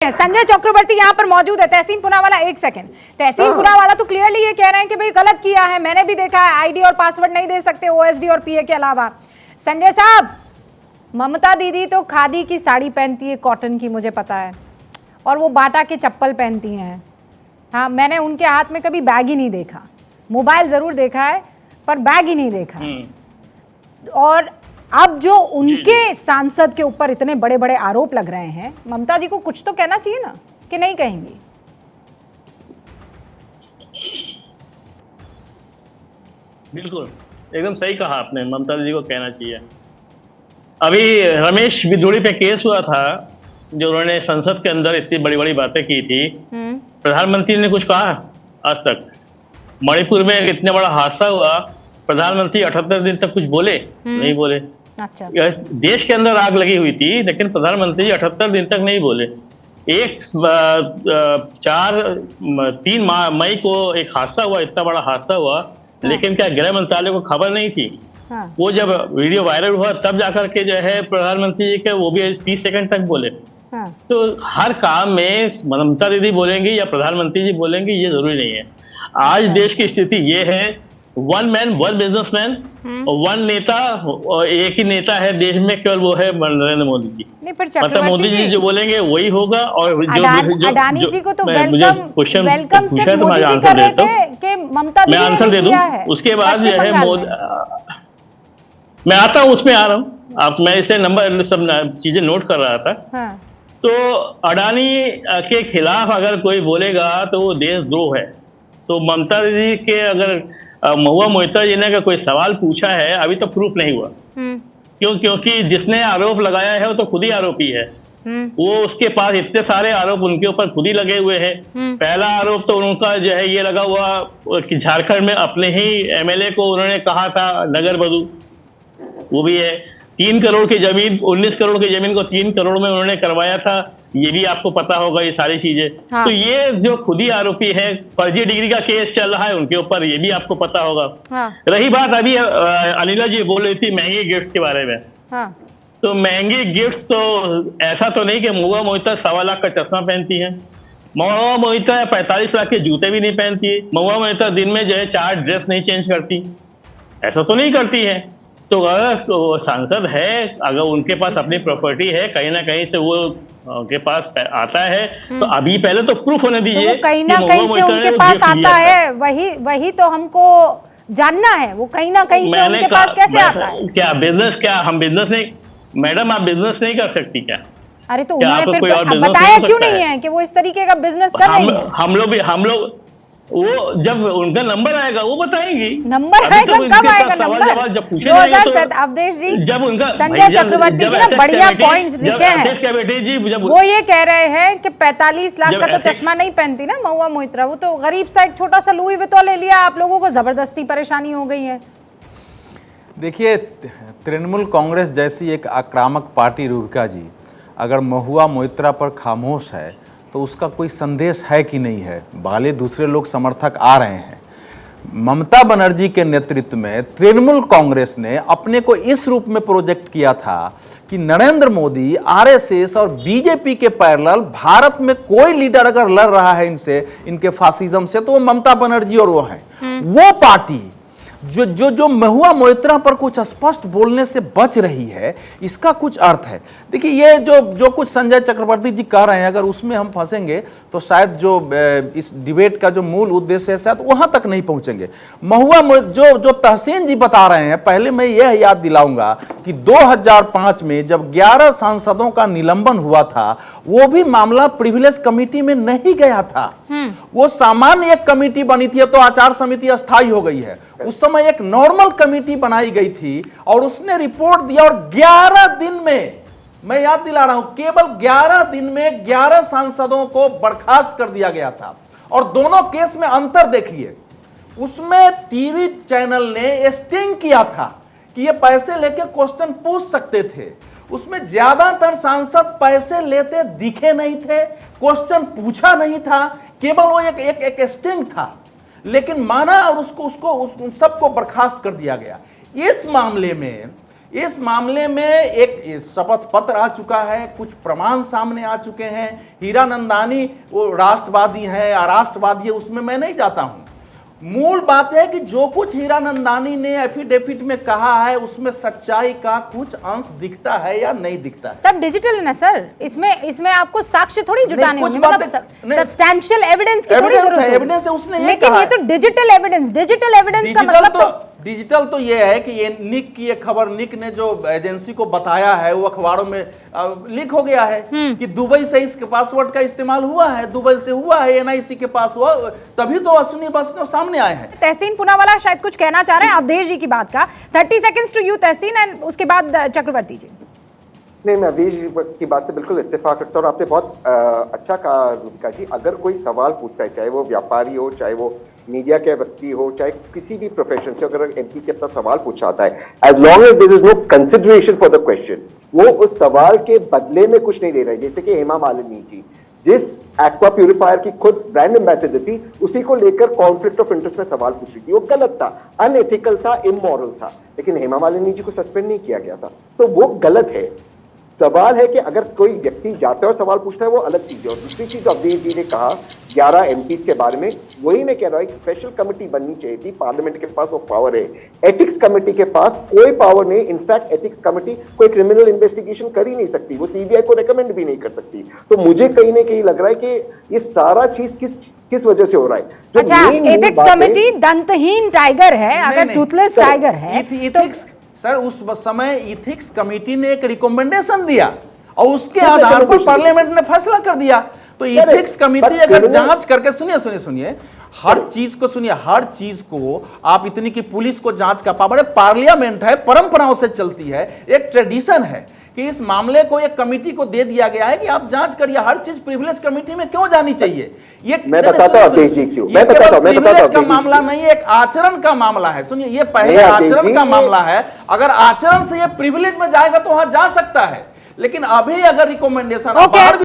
संजय चक्रवर्ती यहाँ पर मौजूद है। तहसीन पूनावाला, एक सेकंड। तहसीन पूनावाला तो क्लियरली ये कह रहे हैं कि भाई गलत किया है, मैंने भी देखा है, आईडी और पासवर्ड नहीं दे सकते ओएसडी और पीए के अलावा। संजय साहब, ममता दीदी तो खादी की साड़ी पहनती है, कॉटन की, मुझे पता है, और वो बाटा के चप्पल पहनती हैं। हाँ, मैंने उनके हाथ में कभी बैग ही नहीं देखा। मोबाइल जरूर देखा है पर बैग ही नहीं देखा। और अब जो उनके सांसद के ऊपर इतने बड़े बड़े आरोप लग रहे हैं, ममता जी को कुछ तो कहना चाहिए ना, कि नहीं कहेंगी? बिल्कुल, एकदम सही कहा आपने, ममता जी को कहना चाहिए। अभी रमेश बिधूड़ी पे केस हुआ था, जो उन्होंने संसद के अंदर इतनी बड़ी बड़ी बातें की थी। प्रधानमंत्री ने कुछ कहा आज तक? मणिपुर में इतना बड़ा हादसा हुआ, प्रधानमंत्री 78 दिन तक कुछ बोले नहीं बोले। अच्छा। देश के अंदर आग लगी हुई थी, लेकिन प्रधानमंत्री 78 दिन तक नहीं बोले। 3 मई को एक हादसा हुआ, इतना बड़ा हादसा हुआ, लेकिन क्या गृह मंत्रालय को खबर नहीं थी? हाँ। वो जब वीडियो वायरल हुआ तब जाकर के जो है प्रधानमंत्री जी के वो भी 30 सेकंड तक बोले। हाँ। तो हर काम में ममता दीदी बोलेंगी या प्रधानमंत्री जी बोलेंगे ये जरूरी नहीं है। आज देश की स्थिति ये है, one man one businessman, one नेता, और एक ही नेता है देश में, केवल वो है नरेंद्र मोदी जी। मतलब मोदी जी जो बोलेंगे वही होगा। और जो अडानी जी को तो वेलकम सिर्फ मोदी जी कर रहे थे कि ममता दीदी मैं आंसर दे दूं, उसके बाद जो है मैं आता हूँ, उसमें आ रहा हूँ। आप, मैं इसे नंबर सब चीजें नोट कर रहा था। हाँ। तो अडानी के खिलाफ अगर कोई बोलेगा तो वो देशद्रोह है। तो ममता दीदी के अगर महुआ मोहित्रा जी ने कोई सवाल पूछा है, अभी तो प्रूफ नहीं हुआ। क्योंकि जिसने आरोप लगाया है वो तो खुद ही आरोपी है। वो, उसके पास इतने सारे आरोप उनके ऊपर खुद ही लगे हुए हैं। पहला आरोप तो उनका जो है ये लगा हुआ कि झारखंड में अपने ही एमएलए को उन्होंने कहा था नगर बधू, वो भी है। 3 करोड़ की जमीन, 19 करोड़ की जमीन को 3 करोड़ में उन्होंने करवाया था, ये भी आपको पता होगा, ये सारी चीजें। हाँ। तो ये जो खुद ही आरोपी है, फर्जी डिग्री का केस चल रहा है उनके ऊपर, ये भी आपको पता होगा। हाँ। रही बात अभी अनिला जी बोल रही थी महंगी गिफ्ट्स के बारे में। हाँ। तो महंगी गिफ्ट्स तो ऐसा तो नहीं कि महुआ मोहित्रा 1.25 लाख का चश्मा पहनती है। महुआ मोहित्रा 45 लाख के जूते भी नहीं पहनती है। महुआ मोहित्रा दिन में जो है 4 ड्रेस नहीं चेंज करती, ऐसा तो नहीं करती है। तो अगर सांसद है, अगर उनके पास अपनी प्रॉपर्टी है, कहीं ना कहीं से वो उनके पास आता है, तो अभी पहले तो प्रूफ होने दीजिए। तो कहीं ना कहीं से उनके पास आता है, वही तो हमको जानना है। वो कहीं ना कहीं से उनके पास कैसे आता है? क्या बिजनेस, क्या हम बिजनेस नहीं, मैडम आप बिजनेस नहीं कर सकती क्या? अरे तो उन्होंने फिर बताया क्यों नहीं है कि वो इस तरीके का बिजनेस कर रही है? हम लोग वो जब उनका नंबर आएगा वो बताएंगी। नंबर आएगा, कब आएगा नंबर? जब पूछे जाएंगे तो अवधेश जी, जब उनका संजय चक्रवर्ती जी ना बढ़िया पॉइंट्स लिखे हैं। वो ये कह रहे हैं कि 45 लाख का तो चश्मा नहीं पहनती ना महुआ मोहित्रा, वो तो गरीब सा एक छोटा सा लुई विटॉन ले लिया। आप लोगों को जबरदस्ती परेशानी हो गई है। देखिए, तृणमूल कांग्रेस जैसी एक आक्रामक पार्टी रुर्का जी अगर महुआ मोहित्रा पर खामोश है तो उसका कोई संदेश है कि नहीं है? भले दूसरे लोग समर्थक आ रहे हैं। ममता बनर्जी के नेतृत्व में तृणमूल कांग्रेस ने अपने को इस रूप में प्रोजेक्ट किया था कि नरेंद्र मोदी, आरएसएस और बीजेपी के पैरेलल भारत में कोई लीडर अगर लड़ रहा है इनसे, इनके फासिज्म से, तो वो ममता बनर्जी और वो है। वो पार्टी जो महुआ मोहित्रा पर कुछ स्पष्ट बोलने से बच रही है, इसका कुछ अर्थ है। देखिए, ये जो कुछ संजय चक्रवर्ती जी कह रहे हैं, अगर उसमें हम फंसेंगे तो शायद जो इस डिबेट का जो मूल उद्देश्य है शायद वहां तक नहीं पहुंचेंगे। महुआ जो तहसीन जी बता रहे हैं, पहले मैं यह याद दिलाऊंगा कि 2005 में जब 11 सांसदों का निलंबन हुआ था, वो भी मामला प्रिविलेज कमेटी में नहीं गया था। वो सामान्य एक कमेटी बनी थी, तो आचार समिति अस्थायी हो गई है। उस समय एक नॉर्मल कमेटी बनाई गई थी और उसने रिपोर्ट दिया, और 11 दिन में, मैं याद दिला रहा हूं, केवल 11 दिन में 11 सांसदों को बर्खास्त कर दिया गया था। और दोनों केस में अंतर देखिए, उसमें टीवी चैनल ने स्टिंग किया था कि ये पैसे लेके क्वेश्चन पूछ सकते थे। उसमें ज्यादातर सांसद पैसे लेते दिखे नहीं थे, क्वेश्चन पूछा नहीं था, केवल वो एक स्टिंग था, लेकिन माना और उसको सबको बर्खास्त कर दिया गया। इस मामले में इस मामले में एक शपथ पत्र आ चुका है, कुछ प्रमाण सामने आ चुके हैं। हीरानंदानी वो राष्ट्रवादी है, अराष्ट्रवादी है, उसमें मैं नहीं जाता हूं। मूल बात है कि जो कुछ हीरानंदानी ने एफिडेविट में कहा है उसमें सच्चाई का कुछ अंश दिखता है या नहीं दिखता है। सब डिजिटल है ना सर, इसमें आपको साक्ष्य थोड़ी जुटाने कुछ होंगे, मतलब सब्सटैंशियल एविडेंस की थोड़ी जरूरत है। एविडेंस है, उसने ये लेकिन कहा ये तो डिजिटल एविडेंस का मतलब डिजिटल तो ये है कि ये निक की एक खबर, निक ने जो एजेंसी को बताया है वो अखबारों में लीक हो गया है कि दुबई से इसके पासवर्ड का इस्तेमाल हुआ है, दुबई से हुआ है, एनआईसी के पास हुआ, तभी तो अश्विनी वैष्णव सामने आए हैं। तहसीन पूनावाला शायद कुछ कहना चाह रहे हैं अवधेश जी की बात का। 30 seconds to you Tahseen, and उसके बाद चक्रवर्ती जी। नहीं, मैं अवधेश जी की बात से बिल्कुल इत्तेफाक रखता हूँ और आपने बहुत अच्छा कहा रूपिका जी। अगर कोई सवाल पूछता है, चाहे वो व्यापारी हो, चाहे वो मीडिया के व्यक्ति हो, चाहे किसी भी प्रोफेशन से, अगर एमपी से अपना सवाल पूछाता है, as long as there is no consideration for the question, वो उस सवाल के बदले में कुछ नहीं दे रहा है। जैसे कि हेमा मालिनी जी जिस एक्वा प्यूरिफायर की खुद ब्रांड एम्बेसडर थी, उसी को लेकर कॉन्फ्लिक्ट ऑफ इंटरेस्ट में सवाल पूछ रही थी, वो गलत था, अनएथिकल था, इमोरल था, लेकिन हेमा मालिनी जी को सस्पेंड नहीं किया गया था, तो वो गलत है। सवाल है कि अगर कोई व्यक्ति जाता है और सवाल पूछता है वो अलग चीज है। और दूसरी चीज अवधेश जी ने कहा 11 एमपीज के बारे में, वही मैं कह रहा हूं, एक स्पेशल कमेटी बननी चाहिए थी। पार्लियामेंट के पास वो पावर है, एथिक्स कमेटी के पास कोई पावर नहीं। इनफैक्ट एथिक्स कमेटी कोई क्रिमिनल इन्वेस्टिगेशन कर ही नहीं सकती, वो सीबीआई को रेकमेंड भी नहीं कर सकती। तो मुझे कहीं ना कहीं लग रहा है कि ये सारा चीज किस वजह से हो रहा है। जो अच्छा, एथिक्स कमेटी दंतहीन टाइगर है, अगर टूथलेस टाइगर है तो सर उस समय इथिक्स कमेटी ने एक रिकमेंडेशन दिया और उसके आधार पर पार्लियामेंट ने फैसला कर दिया। तो इथिक्स कमेटी अगर जांच करके, सुनिए हर चीज को सुनिए, हर चीज को आप इतनी की पुलिस को जांच का पावर है, पार्लियामेंट है, परंपराओं से चलती है, एक ट्रेडिशन है कि इस मामले को एक कमेटी को दे दिया गया है कि आप जांच करिए। हर चीज प्रिविलेज कमेटी में क्यों जानी चाहिए? ये मैं बताता हूं जी क्यों, मैं बताता हूं, प्रिविलेज का मामला नहीं है, एक आचरण का मामला है। सुनिए, ये पहले आचरण का मामला है। अगर आचरण से ये प्रिविलेज में जाएगा तो वहां जा सकता है, लेकिन अभी अगर रिकमेंडेशन